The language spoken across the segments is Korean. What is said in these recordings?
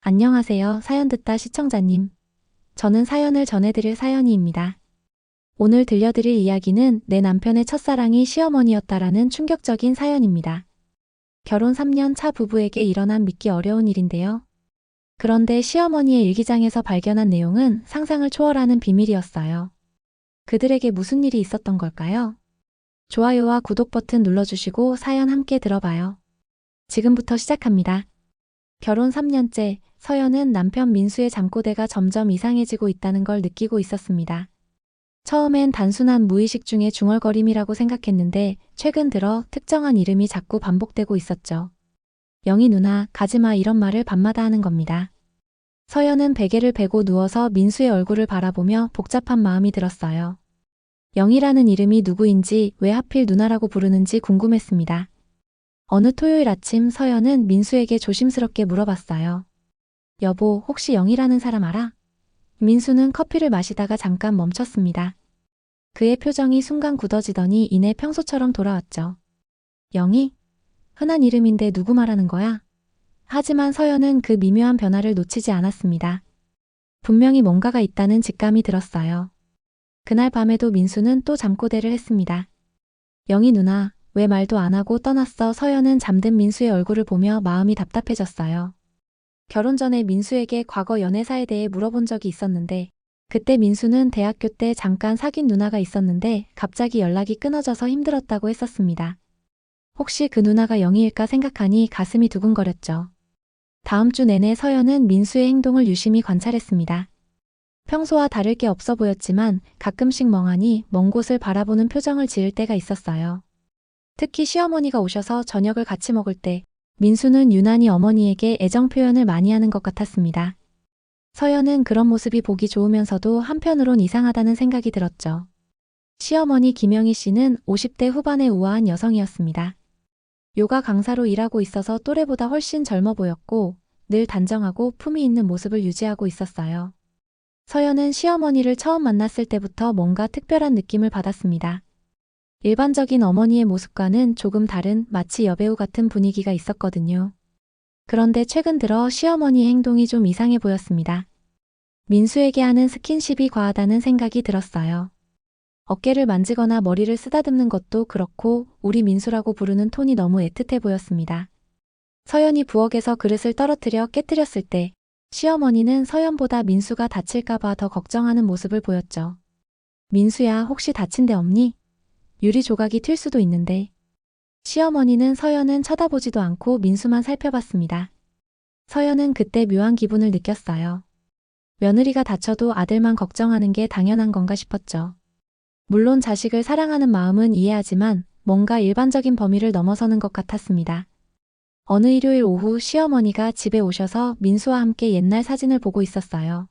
안녕하세요. 사연 듣다 시청자님. 저는 사연을 전해드릴 사연이입니다. 오늘 들려드릴 이야기는 내 남편의 첫사랑이 시어머니였다라는 충격적인 사연입니다. 결혼 3년 차 부부에게 일어난 믿기 어려운 일인데요. 그런데 시어머니의 일기장에서 발견한 내용은 상상을 초월하는 비밀이었어요. 그들에게 무슨 일이 있었던 걸까요? 좋아요와 구독 버튼 눌러주시고 사연 함께 들어봐요. 지금부터 시작합니다. 결혼 3년째, 서연은 남편 민수의 잠꼬대가 점점 이상해지고 있다는 걸 느끼고 있었습니다. 처음엔 단순한 무의식 중의 중얼거림이라고 생각했는데 최근 들어 특정한 이름이 자꾸 반복되고 있었죠. 영희 누나, 가지마 이런 말을 밤마다 하는 겁니다. 서연은 베개를 베고 누워서 민수의 얼굴을 바라보며 복잡한 마음이 들었어요. 영희라는 이름이 누구인지 왜 하필 누나라고 부르는지 궁금했습니다. 어느 토요일 아침 서연은 민수에게 조심스럽게 물어봤어요. 여보, 혹시 영희라는 사람 알아? 민수는 커피를 마시다가 잠깐 멈췄습니다. 그의 표정이 순간 굳어지더니 이내 평소처럼 돌아왔죠. 영희? 흔한 이름인데 누구 말하는 거야? 하지만 서연은 그 미묘한 변화를 놓치지 않았습니다. 분명히 뭔가가 있다는 직감이 들었어요. 그날 밤에도 민수는 또 잠꼬대를 했습니다. 영희 누나, 왜 말도 안 하고 떠났어? 서연은 잠든 민수의 얼굴을 보며 마음이 답답해졌어요. 결혼 전에 민수에게 과거 연애사에 대해 물어본 적이 있었는데 그때 민수는 대학교 때 잠깐 사귄 누나가 있었는데 갑자기 연락이 끊어져서 힘들었다고 했었습니다. 혹시 그 누나가 영희일까 생각하니 가슴이 두근거렸죠. 다음 주 내내 서연은 민수의 행동을 유심히 관찰했습니다. 평소와 다를 게 없어 보였지만 가끔씩 멍하니 먼 곳을 바라보는 표정을 지을 때가 있었어요. 특히 시어머니가 오셔서 저녁을 같이 먹을 때 민수는 유난히 어머니에게 애정 표현을 많이 하는 것 같았습니다. 서연은 그런 모습이 보기 좋으면서도 한편으론 이상하다는 생각이 들었죠. 시어머니 김영희 씨는 50대 후반의 우아한 여성이었습니다. 요가 강사로 일하고 있어서 또래보다 훨씬 젊어 보였고 늘 단정하고 품위 있는 모습을 유지하고 있었어요. 서연은 시어머니를 처음 만났을 때부터 뭔가 특별한 느낌을 받았습니다. 일반적인 어머니의 모습과는 조금 다른 마치 여배우 같은 분위기가 있었거든요. 그런데 최근 들어 시어머니의 행동이 좀 이상해 보였습니다. 민수에게 하는 스킨십이 과하다는 생각이 들었어요. 어깨를 만지거나 머리를 쓰다듬는 것도 그렇고 우리 민수라고 부르는 톤이 너무 애틋해 보였습니다. 서연이 부엌에서 그릇을 떨어뜨려 깨뜨렸을 때 시어머니는 서연보다 민수가 다칠까봐 더 걱정하는 모습을 보였죠. 민수야, 혹시 다친 데 없니? 유리 조각이 튈 수도 있는데. 시어머니는 서연은 쳐다보지도 않고 민수만 살펴봤습니다. 서연은 그때 묘한 기분을 느꼈어요. 며느리가 다쳐도 아들만 걱정하는 게 당연한 건가 싶었죠. 물론 자식을 사랑하는 마음은 이해하지만 뭔가 일반적인 범위를 넘어서는 것 같았습니다. 어느 일요일 오후 시어머니가 집에 오셔서 민수와 함께 옛날 사진을 보고 있었어요.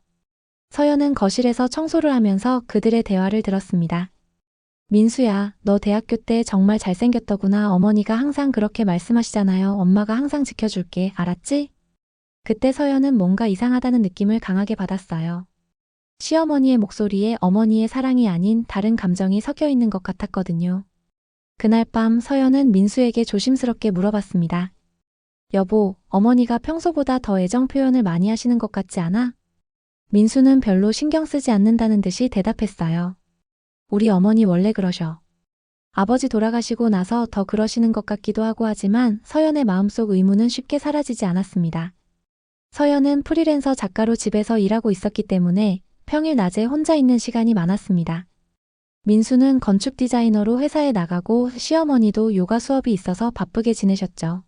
서연은 거실에서 청소를 하면서 그들의 대화를 들었습니다. 민수야, 너 대학교 때 정말 잘생겼더구나. 어머니가 항상 그렇게 말씀하시잖아요. 엄마가 항상 지켜줄게. 알았지? 그때 서연은 뭔가 이상하다는 느낌을 강하게 받았어요. 시어머니의 목소리에 어머니의 사랑이 아닌 다른 감정이 섞여 있는 것 같았거든요. 그날 밤 서연은 민수에게 조심스럽게 물어봤습니다. 여보, 어머니가 평소보다 더 애정 표현을 많이 하시는 것 같지 않아? 민수는 별로 신경 쓰지 않는다는 듯이 대답했어요. 우리 어머니 원래 그러셔. 아버지 돌아가시고 나서 더 그러시는 것 같기도 하고 하지만 서연의 마음속 의문은 쉽게 사라지지 않았습니다. 서연은 프리랜서 작가로 집에서 일하고 있었기 때문에 평일 낮에 혼자 있는 시간이 많았습니다. 민수는 건축 디자이너로 회사에 나가고 시어머니도 요가 수업이 있어서 바쁘게 지내셨죠.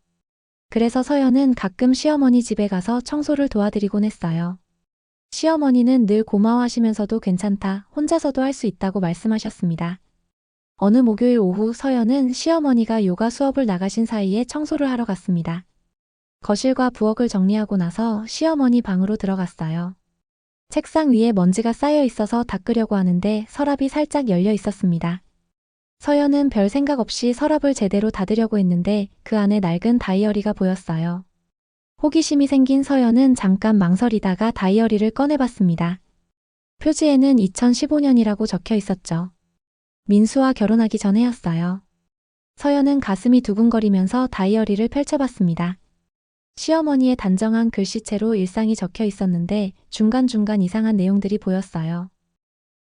그래서 서연은 가끔 시어머니 집에 가서 청소를 도와드리곤 했어요. 시어머니는 늘 고마워하시면서도 괜찮다, 혼자서도 할 수 있다고 말씀하셨습니다. 어느 목요일 오후 서연은 시어머니가 요가 수업을 나가신 사이에 청소를 하러 갔습니다. 거실과 부엌을 정리하고 나서 시어머니 방으로 들어갔어요. 책상 위에 먼지가 쌓여 있어서 닦으려고 하는데 서랍이 살짝 열려 있었습니다. 서연은 별 생각 없이 서랍을 제대로 닫으려고 했는데 그 안에 낡은 다이어리가 보였어요. 호기심이 생긴 서연은 잠깐 망설이다가 다이어리를 꺼내봤습니다. 표지에는 2015년이라고 적혀 있었죠. 민수와 결혼하기 전에였어요. 서연은 가슴이 두근거리면서 다이어리를 펼쳐봤습니다. 시어머니의 단정한 글씨체로 일상이 적혀 있었는데 중간중간 이상한 내용들이 보였어요.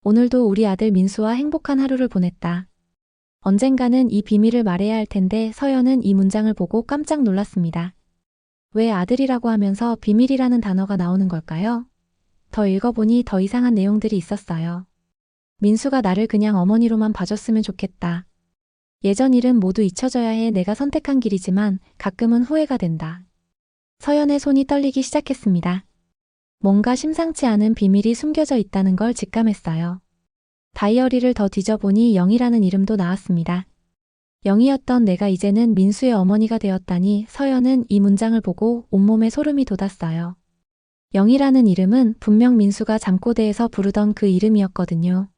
오늘도 우리 아들 민수와 행복한 하루를 보냈다. 언젠가는 이 비밀을 말해야 할 텐데 서연은 이 문장을 보고 깜짝 놀랐습니다. 왜 아들이라고 하면서 비밀이라는 단어가 나오는 걸까요? 더 읽어보니 더 이상한 내용들이 있었어요. 민수가 나를 그냥 어머니로만 봐줬으면 좋겠다. 예전 일은 모두 잊혀져야 해. 내가 선택한 길이지만 가끔은 후회가 된다. 서연의 손이 떨리기 시작했습니다. 뭔가 심상치 않은 비밀이 숨겨져 있다는 걸 직감했어요. 다이어리를 더 뒤져보니 영이라는 이름도 나왔습니다. 영이었던 내가 이제는 민수의 어머니가 되었다니. 서연은 이 문장을 보고 온몸에 소름이 돋았어요. 영이라는 이름은 분명 민수가 잠꼬대에서 부르던 그 이름이었거든요.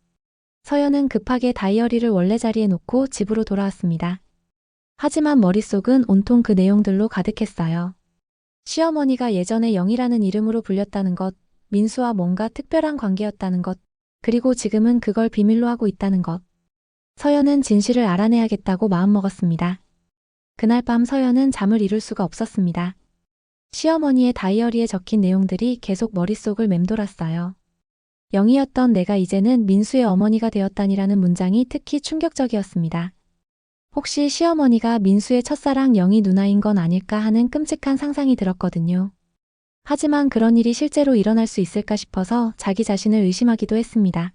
서연은 급하게 다이어리를 원래 자리에 놓고 집으로 돌아왔습니다. 하지만 머릿속은 온통 그 내용들로 가득했어요. 시어머니가 예전에 영이라는 이름으로 불렸다는 것, 민수와 뭔가 특별한 관계였다는 것, 그리고 지금은 그걸 비밀로 하고 있다는 것. 서연은 진실을 알아내야겠다고 마음먹었습니다. 그날 밤 서연은 잠을 이룰 수가 없었습니다. 시어머니의 다이어리에 적힌 내용들이 계속 머릿속을 맴돌았어요. 영이었던 내가 이제는 민수의 어머니가 되었다니라는 문장이 특히 충격적이었습니다. 혹시 시어머니가 민수의 첫사랑 영희 누나인 건 아닐까 하는 끔찍한 상상이 들었거든요. 하지만 그런 일이 실제로 일어날 수 있을까 싶어서 자기 자신을 의심하기도 했습니다.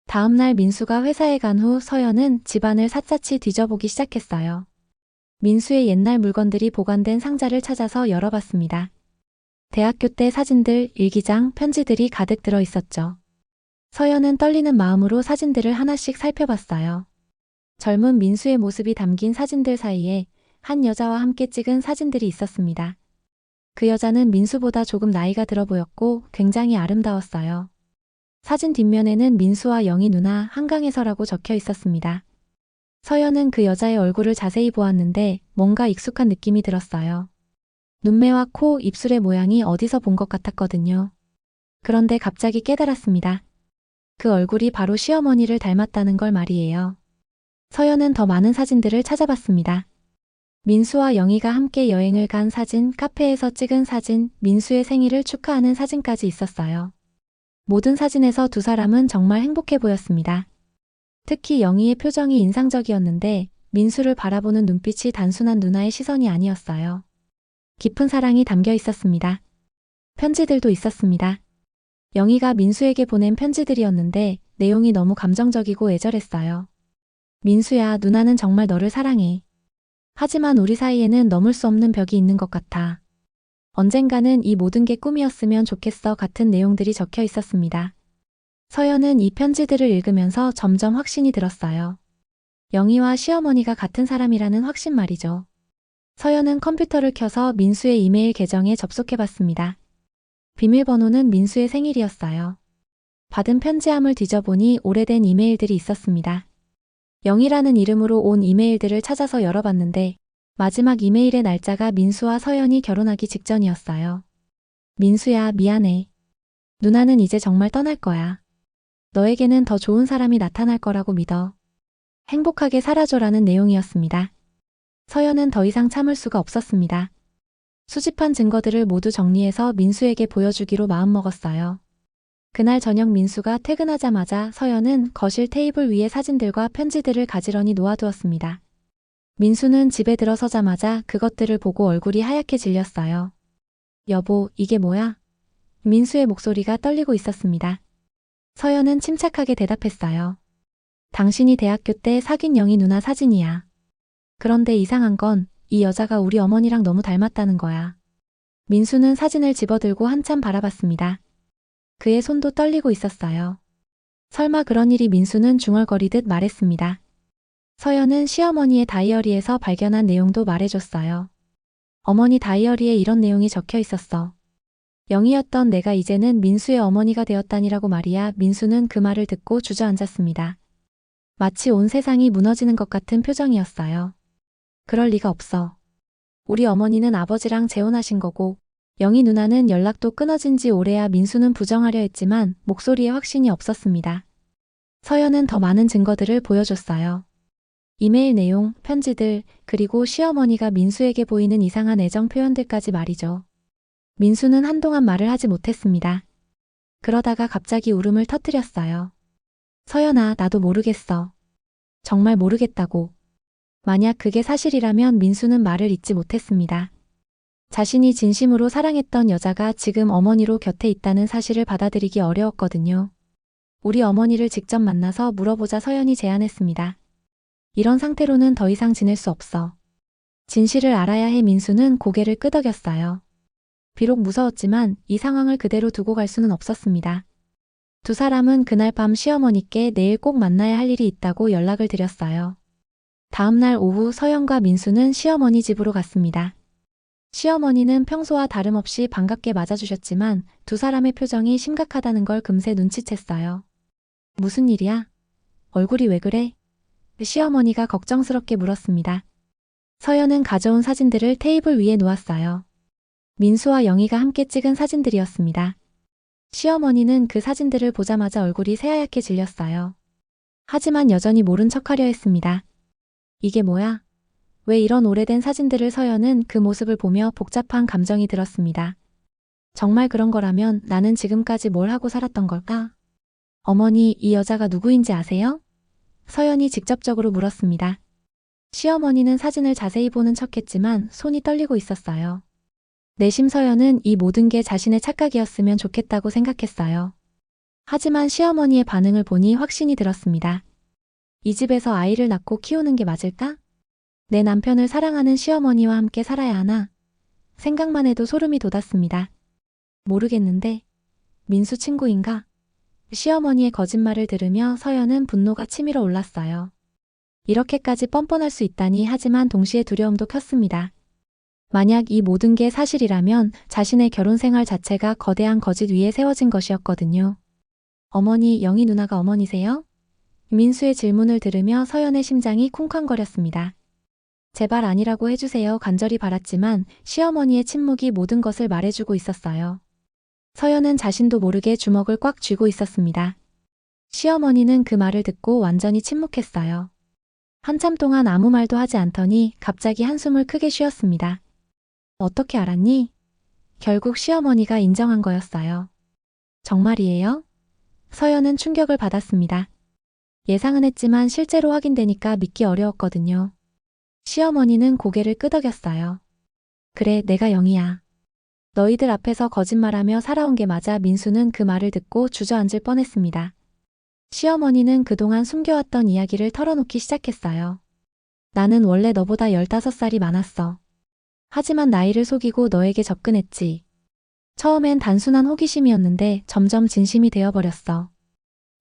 다음날 민수가 회사에 간 후 서연은 집안을 샅샅이 뒤져보기 시작했어요. 민수의 옛날 물건들이 보관된 상자를 찾아서 열어봤습니다. 대학교 때 사진들, 일기장, 편지들이 가득 들어 있었죠. 서연은 떨리는 마음으로 사진들을 하나씩 살펴봤어요. 젊은 민수의 모습이 담긴 사진들 사이에 한 여자와 함께 찍은 사진들이 있었습니다. 그 여자는 민수보다 조금 나이가 들어 보였고 굉장히 아름다웠어요. 사진 뒷면에는 민수와 영희 누나 한강에서라고 적혀 있었습니다. 서연은 그 여자의 얼굴을 자세히 보았는데 뭔가 익숙한 느낌이 들었어요. 눈매와 코, 입술의 모양이 어디서 본 것 같았거든요. 그런데 갑자기 깨달았습니다. 그 얼굴이 바로 시어머니를 닮았다는 걸 말이에요. 서연은 더 많은 사진들을 찾아봤습니다. 민수와 영희가 함께 여행을 간 사진, 카페에서 찍은 사진, 민수의 생일을 축하하는 사진까지 있었어요. 모든 사진에서 두 사람은 정말 행복해 보였습니다. 특히 영희의 표정이 인상적이었는데 민수를 바라보는 눈빛이 단순한 누나의 시선이 아니었어요. 깊은 사랑이 담겨 있었습니다. 편지들도 있었습니다. 영희가 민수에게 보낸 편지들이었는데 내용이 너무 감정적이고 애절했어요. 민수야, 누나는 정말 너를 사랑해. 하지만 우리 사이에는 넘을 수 없는 벽이 있는 것 같아. 언젠가는 이 모든 게 꿈이었으면 좋겠어 같은 내용들이 적혀 있었습니다. 서연은 이 편지들을 읽으면서 점점 확신이 들었어요. 영희와 시어머니가 같은 사람이라는 확신 말이죠. 서연은 컴퓨터를 켜서 민수의 이메일 계정에 접속해봤습니다. 비밀번호는 민수의 생일이었어요. 받은 편지함을 뒤져보니 오래된 이메일들이 있었습니다. 영희라는 이름으로 온 이메일들을 찾아서 열어봤는데 마지막 이메일의 날짜가 민수와 서연이 결혼하기 직전이었어요. 민수야, 미안해. 누나는 이제 정말 떠날 거야. 너에게는 더 좋은 사람이 나타날 거라고 믿어. 행복하게 살아줘라는 내용이었습니다. 서연은 더 이상 참을 수가 없었습니다. 수집한 증거들을 모두 정리해서 민수에게 보여주기로 마음먹었어요. 그날 저녁 민수가 퇴근하자마자 서연은 거실 테이블 위에 사진들과 편지들을 가지런히 놓아두었습니다. 민수는 집에 들어서자마자 그것들을 보고 얼굴이 하얗게 질렸어요. 여보, 이게 뭐야? 민수의 목소리가 떨리고 있었습니다. 서연은 침착하게 대답했어요. 당신이 대학교 때 사귄 영희 누나 사진이야. 그런데 이상한 건 이 여자가 우리 어머니랑 너무 닮았다는 거야. 민수는 사진을 집어들고 한참 바라봤습니다. 그의 손도 떨리고 있었어요. 설마 그런 일이? 민수는 중얼거리듯 말했습니다. 서연은 시어머니의 다이어리에서 발견한 내용도 말해줬어요. 어머니 다이어리에 이런 내용이 적혀 있었어. 영희였던 내가 이제는 민수의 어머니가 되었다니라고 말이야. 민수는 그 말을 듣고 주저앉았습니다. 마치 온 세상이 무너지는 것 같은 표정이었어요. 그럴 리가 없어. 우리 어머니는 아버지랑 재혼하신 거고 영희 누나는 연락도 끊어진 지 오래야. 민수는 부정하려 했지만 목소리에 확신이 없었습니다. 서연은 더 많은 증거들을 보여줬어요. 이메일 내용, 편지들, 그리고 시어머니가 민수에게 보이는 이상한 애정 표현들까지 말이죠. 민수는 한동안 말을 하지 못했습니다. 그러다가 갑자기 울음을 터뜨렸어요. 서연아, 나도 모르겠어. 정말 모르겠다고. 만약 그게 사실이라면 민수는 말을 잇지 못했습니다. 자신이 진심으로 사랑했던 여자가 지금 어머니로 곁에 있다는 사실을 받아들이기 어려웠거든요. 우리 어머니를 직접 만나서 물어보자 서연이 제안했습니다. 이런 상태로는 더 이상 지낼 수 없어. 진실을 알아야 해. 민수는 고개를 끄덕였어요. 비록 무서웠지만 이 상황을 그대로 두고 갈 수는 없었습니다. 두 사람은 그날 밤 시어머니께 내일 꼭 만나야 할 일이 있다고 연락을 드렸어요. 다음 날 오후 서연과 민수는 시어머니 집으로 갔습니다. 시어머니는 평소와 다름없이 반갑게 맞아주셨지만 두 사람의 표정이 심각하다는 걸 금세 눈치챘어요. 무슨 일이야? 얼굴이 왜 그래? 시어머니가 걱정스럽게 물었습니다. 서연은 가져온 사진들을 테이블 위에 놓았어요. 민수와 영희가 함께 찍은 사진들이었습니다. 시어머니는 그 사진들을 보자마자 얼굴이 새하얗게 질렸어요. 하지만 여전히 모른 척하려 했습니다. 이게 뭐야? 왜 이런 오래된 사진들을? 서연은 그 모습을 보며 복잡한 감정이 들었습니다. 정말 그런 거라면 나는 지금까지 뭘 하고 살았던 걸까? 어머니, 이 여자가 누구인지 아세요? 서연이 직접적으로 물었습니다. 시어머니는 사진을 자세히 보는 척했지만 손이 떨리고 있었어요. 내심 서연은 이 모든 게 자신의 착각이었으면 좋겠다고 생각했어요. 하지만 시어머니의 반응을 보니 확신이 들었습니다. 이 집에서 아이를 낳고 키우는 게 맞을까? 내 남편을 사랑하는 시어머니와 함께 살아야 하나? 생각만 해도 소름이 돋았습니다. 모르겠는데, 민수 친구인가? 시어머니의 거짓말을 들으며 서연은 분노가 치밀어 올랐어요. 이렇게까지 뻔뻔할 수 있다니. 하지만 동시에 두려움도 컸습니다. 만약 이 모든 게 사실이라면 자신의 결혼 생활 자체가 거대한 거짓 위에 세워진 것이었거든요. 어머니, 영희 누나가 어머니세요? 민수의 질문을 들으며 서연의 심장이 쿵쾅거렸습니다. 제발 아니라고 해주세요. 간절히 바랐지만 시어머니의 침묵이 모든 것을 말해주고 있었어요. 서연은 자신도 모르게 주먹을 꽉 쥐고 있었습니다. 시어머니는 그 말을 듣고 완전히 침묵했어요. 한참 동안 아무 말도 하지 않더니 갑자기 한숨을 크게 쉬었습니다. 어떻게 알았니? 결국 시어머니가 인정한 거였어요. 정말이에요? 서연은 충격을 받았습니다. 예상은 했지만 실제로 확인되니까 믿기 어려웠거든요. 시어머니는 고개를 끄덕였어요. 그래, 내가 영희야. 너희들 앞에서 거짓말하며 살아온 게 맞아. 민수는 그 말을 듣고 주저앉을 뻔했습니다. 시어머니는 그동안 숨겨왔던 이야기를 털어놓기 시작했어요. 나는 원래 너보다 15살이 많았어. 하지만 나이를 속이고 너에게 접근했지. 처음엔 단순한 호기심이었는데 점점 진심이 되어버렸어.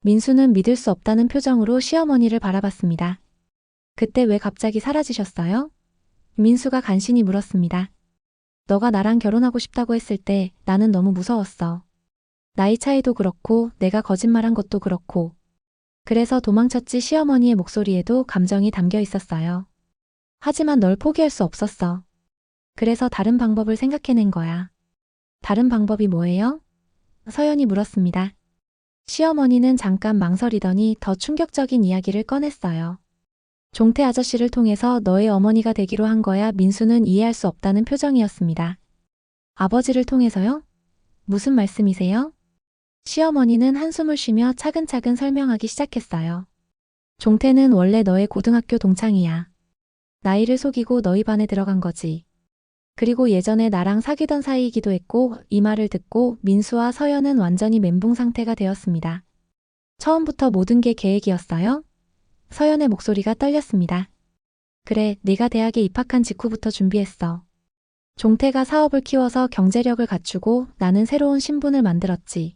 민수는 믿을 수 없다는 표정으로 시어머니를 바라봤습니다. 그때 왜 갑자기 사라지셨어요? 민수가 간신히 물었습니다. 너가 나랑 결혼하고 싶다고 했을 때 나는 너무 무서웠어. 나이 차이도 그렇고 내가 거짓말한 것도 그렇고. 그래서 도망쳤지. 시어머니의 목소리에도 감정이 담겨 있었어요. 하지만 널 포기할 수 없었어. 그래서 다른 방법을 생각해낸 거야. 다른 방법이 뭐예요? 서연이 물었습니다. 시어머니는 잠깐 망설이더니 더 충격적인 이야기를 꺼냈어요. 종태 아저씨를 통해서 너의 어머니가 되기로 한 거야. 민수는 이해할 수 없다는 표정이었습니다. 아버지를 통해서요? 무슨 말씀이세요? 시어머니는 한숨을 쉬며 차근차근 설명하기 시작했어요. 종태는 원래 너의 고등학교 동창이야. 나이를 속이고 너희 반에 들어간 거지. 그리고 예전에 나랑 사귀던 사이이기도 했고. 이 말을 듣고 민수와 서연은 완전히 멘붕 상태가 되었습니다. 처음부터 모든 게 계획이었어요? 서연의 목소리가 떨렸습니다. 그래, 네가 대학에 입학한 직후부터 준비했어. 종태가 사업을 키워서 경제력을 갖추고 나는 새로운 신분을 만들었지.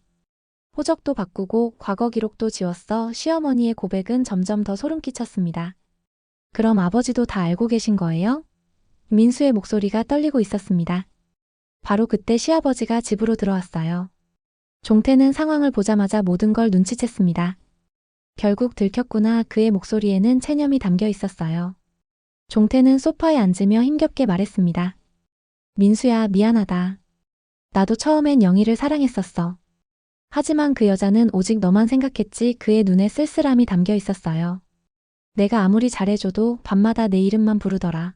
호적도 바꾸고 과거 기록도 지웠어. 시어머니의 고백은 점점 더 소름 끼쳤습니다. 그럼 아버지도 다 알고 계신 거예요? 민수의 목소리가 떨리고 있었습니다. 바로 그때 시아버지가 집으로 들어왔어요. 종태는 상황을 보자마자 모든 걸 눈치챘습니다. 결국 들켰구나. 그의 목소리에는 체념이 담겨 있었어요. 종태는 소파에 앉으며 힘겹게 말했습니다. 민수야, 미안하다. 나도 처음엔 영희를 사랑했었어. 하지만 그 여자는 오직 너만 생각했지. 그의 눈에 쓸쓸함이 담겨 있었어요. 내가 아무리 잘해줘도 밤마다 내 이름만 부르더라.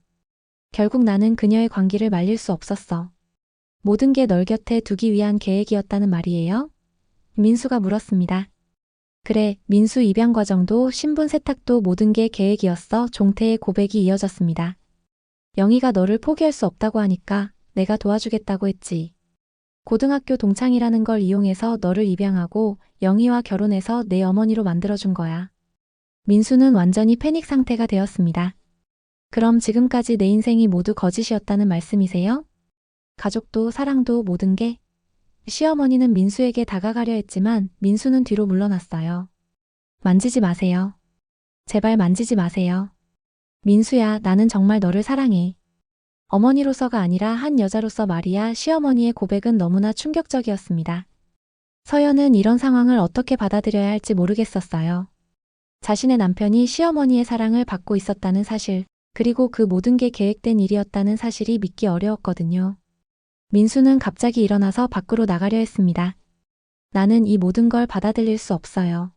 결국 나는 그녀의 관계를 말릴 수 없었어. 모든 게 널 곁에 두기 위한 계획이었다는 말이에요? 민수가 물었습니다. 그래, 민수 입양 과정도 신분 세탁도 모든 게 계획이었어. 종태의 고백이 이어졌습니다. 영희가 너를 포기할 수 없다고 하니까 내가 도와주겠다고 했지. 고등학교 동창이라는 걸 이용해서 너를 입양하고 영희와 결혼해서 내 어머니로 만들어준 거야. 민수는 완전히 패닉 상태가 되었습니다. 그럼 지금까지 내 인생이 모두 거짓이었다는 말씀이세요? 가족도 사랑도 모든 게? 시어머니는 민수에게 다가가려 했지만 민수는 뒤로 물러났어요. 만지지 마세요. 제발 만지지 마세요. 민수야, 나는 정말 너를 사랑해. 어머니로서가 아니라 한 여자로서 말이야. 시어머니의 고백은 너무나 충격적이었습니다. 서연은 이런 상황을 어떻게 받아들여야 할지 모르겠었어요. 자신의 남편이 시어머니의 사랑을 받고 있었다는 사실, 그리고 그 모든 게 계획된 일이었다는 사실이 믿기 어려웠거든요. 민수는 갑자기 일어나서 밖으로 나가려 했습니다. 나는 이 모든 걸 받아들일 수 없어요.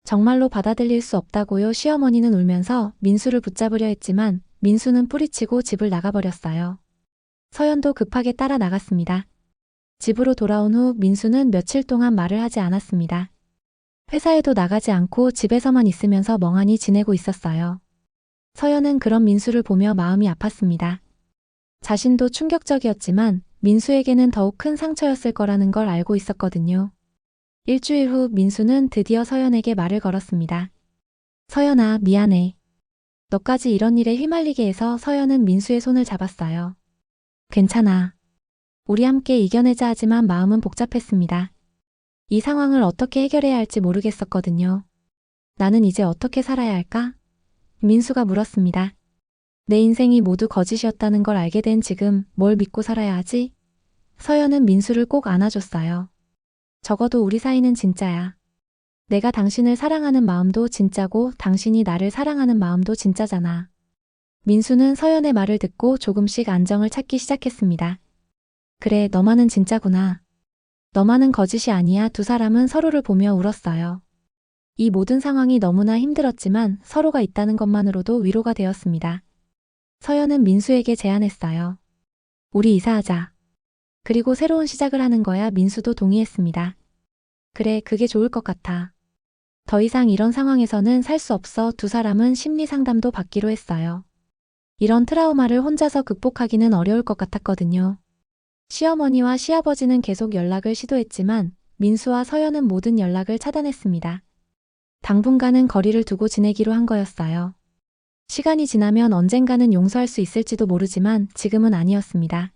정말로 받아들일 수 없다고요. 시어머니는 울면서 민수를 붙잡으려 했지만 민수는 뿌리치고 집을 나가버렸어요. 서연도 급하게 따라 나갔습니다. 집으로 돌아온 후 민수는 며칠 동안 말을 하지 않았습니다. 회사에도 나가지 않고 집에서만 있으면서 멍하니 지내고 있었어요. 서연은 그런 민수를 보며 마음이 아팠습니다. 자신도 충격적이었지만 민수에게는 더욱 큰 상처였을 거라는 걸 알고 있었거든요. 일주일 후 민수는 드디어 서연에게 말을 걸었습니다. 서연아, 미안해. 너까지 이런 일에 휘말리게 해서. 서연은 민수의 손을 잡았어요. 괜찮아. 우리 함께 이겨내자. 하지만 마음은 복잡했습니다. 이 상황을 어떻게 해결해야 할지 모르겠었거든요. 나는 이제 어떻게 살아야 할까? 민수가 물었습니다. 내 인생이 모두 거짓이었다는 걸 알게 된 지금 뭘 믿고 살아야 하지? 서연은 민수를 꼭 안아줬어요. 적어도 우리 사이는 진짜야. 내가 당신을 사랑하는 마음도 진짜고 당신이 나를 사랑하는 마음도 진짜잖아. 민수는 서연의 말을 듣고 조금씩 안정을 찾기 시작했습니다. 그래, 너만은 진짜구나. 너만은 거짓이 아니야. 두 사람은 서로를 보며 울었어요. 이 모든 상황이 너무나 힘들었지만 서로가 있다는 것만으로도 위로가 되었습니다. 서연은 민수에게 제안했어요. 우리 이사하자. 그리고 새로운 시작을 하는 거야. 민수도 동의했습니다. 그래, 그게 좋을 것 같아. 더 이상 이런 상황에서는 살 수 없어. 두 사람은 심리 상담도 받기로 했어요. 이런 트라우마를 혼자서 극복하기는 어려울 것 같았거든요. 시어머니와 시아버지는 계속 연락을 시도했지만 민수와 서연은 모든 연락을 차단했습니다. 당분간은 거리를 두고 지내기로 한 거였어요. 시간이 지나면 언젠가는 용서할 수 있을지도 모르지만 지금은 아니었습니다.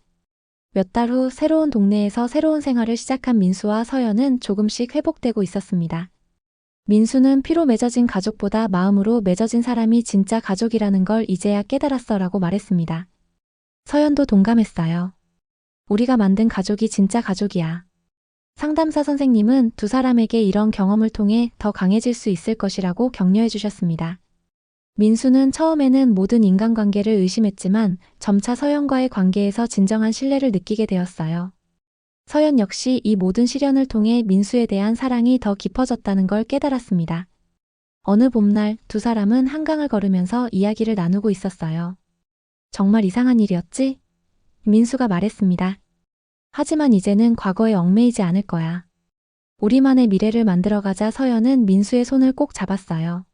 몇 달 후 새로운 동네에서 새로운 생활을 시작한 민수와 서연은 조금씩 회복되고 있었습니다. 민수는 피로 맺어진 가족보다 마음으로 맺어진 사람이 진짜 가족이라는 걸 이제야 깨달았어라고 말했습니다. 서연도 동감했어요. 우리가 만든 가족이 진짜 가족이야. 상담사 선생님은 두 사람에게 이런 경험을 통해 더 강해질 수 있을 것이라고 격려해 주셨습니다. 민수는 처음에는 모든 인간관계를 의심했지만 점차 서연과의 관계에서 진정한 신뢰를 느끼게 되었어요. 서연 역시 이 모든 시련을 통해 민수에 대한 사랑이 더 깊어졌다는 걸 깨달았습니다. 어느 봄날 두 사람은 한강을 걸으면서 이야기를 나누고 있었어요. 정말 이상한 일이었지? 민수가 말했습니다. 하지만 이제는 과거에 얽매이지 않을 거야. 우리만의 미래를 만들어가자. 서연은 민수의 손을 꼭 잡았어요.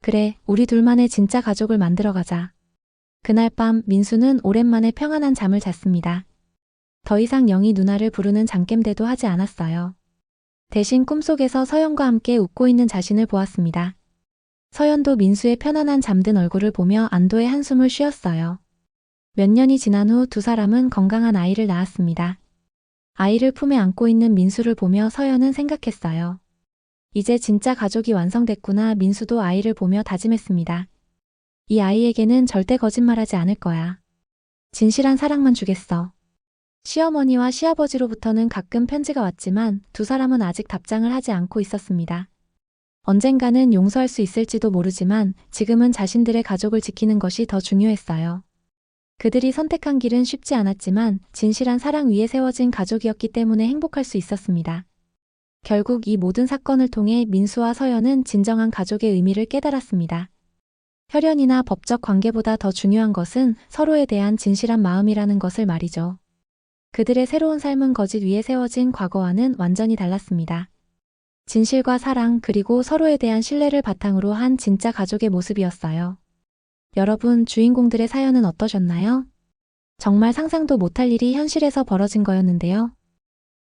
그래, 우리 둘만의 진짜 가족을 만들어가자. 그날 밤 민수는 오랜만에 평안한 잠을 잤습니다. 더 이상 영희 누나를 부르는 잠깸대도 하지 않았어요. 대신 꿈속에서 서연과 함께 웃고 있는 자신을 보았습니다. 서연도 민수의 편안한 잠든 얼굴을 보며 안도의 한숨을 쉬었어요. 몇 년이 지난 후 두 사람은 건강한 아이를 낳았습니다. 아이를 품에 안고 있는 민수를 보며 서연은 생각했어요. 이제 진짜 가족이 완성됐구나. 민수도 아이를 보며 다짐했습니다. 이 아이에게는 절대 거짓말하지 않을 거야. 진실한 사랑만 주겠어. 시어머니와 시아버지로부터는 가끔 편지가 왔지만 두 사람은 아직 답장을 하지 않고 있었습니다. 언젠가는 용서할 수 있을지도 모르지만 지금은 자신들의 가족을 지키는 것이 더 중요했어요. 그들이 선택한 길은 쉽지 않았지만 진실한 사랑 위에 세워진 가족이었기 때문에 행복할 수 있었습니다. 결국 이 모든 사건을 통해 민수와 서연은 진정한 가족의 의미를 깨달았습니다. 혈연이나 법적 관계보다 더 중요한 것은 서로에 대한 진실한 마음이라는 것을 말이죠. 그들의 새로운 삶은 거짓 위에 세워진 과거와는 완전히 달랐습니다. 진실과 사랑 그리고 서로에 대한 신뢰를 바탕으로 한 진짜 가족의 모습이었어요. 여러분, 주인공들의 사연은 어떠셨나요? 정말 상상도 못할 일이 현실에서 벌어진 거였는데요.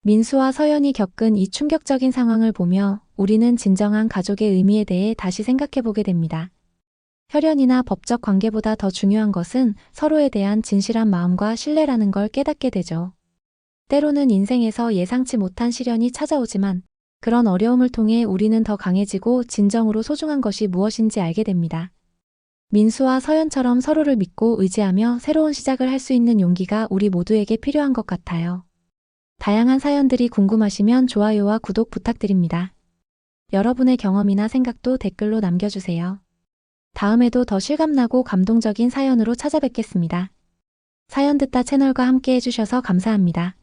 민수와 서연이 겪은 이 충격적인 상황을 보며 우리는 진정한 가족의 의미에 대해 다시 생각해보게 됩니다. 혈연이나 법적 관계보다 더 중요한 것은 서로에 대한 진실한 마음과 신뢰라는 걸 깨닫게 되죠. 때로는 인생에서 예상치 못한 시련이 찾아오지만 그런 어려움을 통해 우리는 더 강해지고 진정으로 소중한 것이 무엇인지 알게 됩니다. 민수와 서연처럼 서로를 믿고 의지하며 새로운 시작을 할 수 있는 용기가 우리 모두에게 필요한 것 같아요. 다양한 사연들이 궁금하시면 좋아요와 구독 부탁드립니다. 여러분의 경험이나 생각도 댓글로 남겨주세요. 다음에도 더 실감나고 감동적인 사연으로 찾아뵙겠습니다. 사연 듣다 채널과 함께 해주셔서 감사합니다.